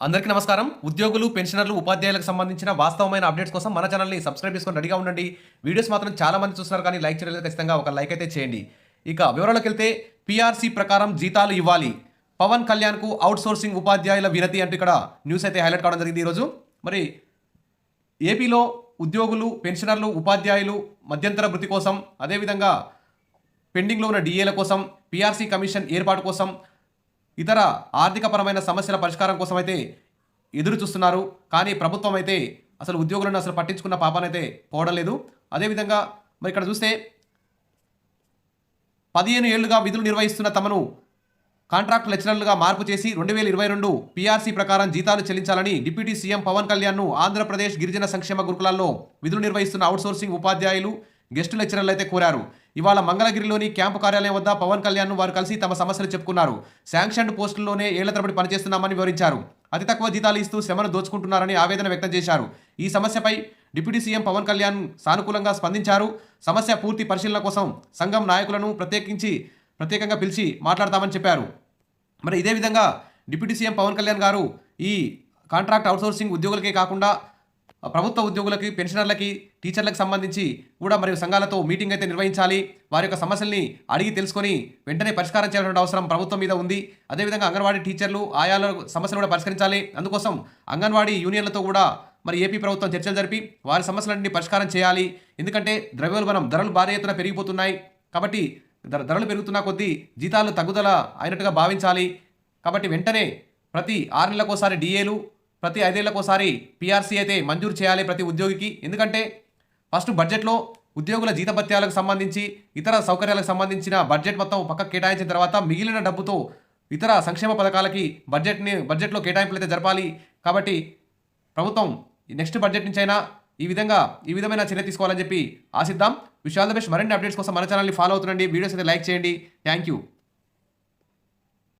అందరికీ నమస్కారం. ఉద్యోగులు, పెన్షనర్లు, ఉపాధ్యాయులకు సంబంధించిన వాస్తవమైన అప్డేట్స్ కోసం మన ఛానల్‌ని సబ్స్క్రైబ్ చేసుకొని రెడీగా ఉండండి. వీడియోస్ మాత్రం చాలా మంది చూస్తున్నారు కానీ లైక్ చేయలేదు. ఖచ్చితంగా ఒక లైక్ అయితే చేయండి. ఇక వివరాల్లోకెళ్తే పీఆర్సీ ప్రకారం జీతాలు ఇవ్వాలి. పవన్ కళ్యాణ్‌కు ఔట్‌సోర్సింగ్ ఉపాధ్యాయుల వినతి అంటూ ఇక్కడ న్యూస్ అయితే హైలైట్ కావడం జరిగింది ఈరోజు. మరి ఏపీలో ఉద్యోగులు, పెన్షనర్లు, ఉపాధ్యాయులు మధ్యంతర భృతి కోసం, అదేవిధంగా పెండింగ్లో ఉన్న డీఏల కోసం, పీఆర్సీ కమిషన్ ఏర్పాటు కోసం, ఇతర ఆర్థికపరమైన సమస్యల పరిష్కారం కోసం అయితే ఎదురు చూస్తున్నారు. కానీ ప్రభుత్వం అయితే అసలు ఉద్యోగులను అసలు పట్టించుకున్న పాపానైతే పోవడం లేదు. అదేవిధంగా మరి ఇక్కడ చూస్తే 15 ఏళ్లుగా విధులు నిర్వహిస్తున్న తమను కాంట్రాక్ట్ లెక్చరర్లుగా మార్పు చేసి 2022 పీఆర్సీ ప్రకారం జీతాలు చెల్లించాలని డిప్యూటీ సీఎం పవన్ కళ్యాణ్ను ఆంధ్రప్రదేశ్ గిరిజన సంక్షేమ గురుకులాల్లో విధులు నిర్వహిస్తున్న అవుట్సోర్సింగ్ ఉపాధ్యాయులు, గెస్టు లెక్చరర్లు అయితే కోరారు. ఇవాళ మంగళగిరిలోని క్యాంపు కార్యాలయం వద్ద పవన్ కళ్యాణ్ను వారు కలిసి తమ సమస్యలు చెప్పుకున్నారు. శాంక్షన్డ్ పోస్టుల్లోనే ఏళ్ల తరబడి పనిచేస్తున్నామని వివరించారు. అతి తక్కువ జీతాలు ఇస్తూ శ్రమను దోచుకుంటున్నారని ఆవేదన వ్యక్తం చేశారు. ఈ సమస్యపై డిప్యూటీ సీఎం పవన్ కళ్యాణ్ సానుకూలంగా స్పందించారు. సమస్య పూర్తి పరిశీలన కోసం సంఘం నాయకులను ప్రత్యేకంగా పిలిచి మాట్లాడతామని చెప్పారు. మరి ఇదే విధంగా డిప్యూటీ సీఎం పవన్ కళ్యాణ్ గారు ఈ కాంట్రాక్ట్ అవుట్సోర్సింగ్ ఉద్యోగులకే కాకుండా ప్రభుత్వ ఉద్యోగులకి, పెన్షనర్లకి, టీచర్లకు సంబంధించి కూడా మరియు సంఘాలతో మీటింగ్ అయితే నిర్వహించాలి. వారి యొక్క సమస్యల్ని అడిగి తెలుసుకొని వెంటనే పరిష్కారం చేయాల్సిన అవసరం ప్రభుత్వం మీద ఉంది. అదేవిధంగా అంగన్వాడీ టీచర్లు, ఆయాల సమస్యలు కూడా పరిష్కరించాలి. అందుకోసం అంగన్వాడీ యూనియన్లతో కూడా మరి ఏపీ ప్రభుత్వం చర్చలు జరిపి వారి సమస్యలన్నీ పరిష్కారం చేయాలి. ఎందుకంటే ద్రవ్యోల్బణం, ధరలు భారీ ఎత్తున పెరిగిపోతున్నాయి. కాబట్టి ధరలు పెరుగుతున్న కొద్దీ జీతాలు తగ్గుదల అయినట్టుగా భావించాలి. కాబట్టి వెంటనే ప్రతి 6 నెలలకోసారి డిఏలు, ప్రతి 5 ఏళ్లకోసారి పీఆర్సీ అయితే మంజూరు చేయాలి ప్రతి ఉద్యోగికి. ఎందుకంటే ఫస్ట్ బడ్జెట్లో ఉద్యోగుల జీతభత్యాలకు సంబంధించి, ఇతర సౌకర్యాలకు సంబంధించిన బడ్జెట్ మొత్తం పక్కకు కేటాయించిన తర్వాత మిగిలిన డబ్బుతో ఇతర సంక్షేమ పథకాలకి బడ్జెట్లో కేటాయింపులు అయితే జరపాలి. కాబట్టి ప్రభుత్వం నెక్స్ట్ బడ్జెట్ నుంచి అయినా ఈ విధమైన చర్య తీసుకోవాలని చెప్పి ఆశిద్దాం. Wish all the best. మరిన్ని అప్డేట్స్ కోసం మన ఛానల్ని ఫాలో అవుతుండండి. వీడియోస్ అయితే లైక్ చేయండి. Thank you.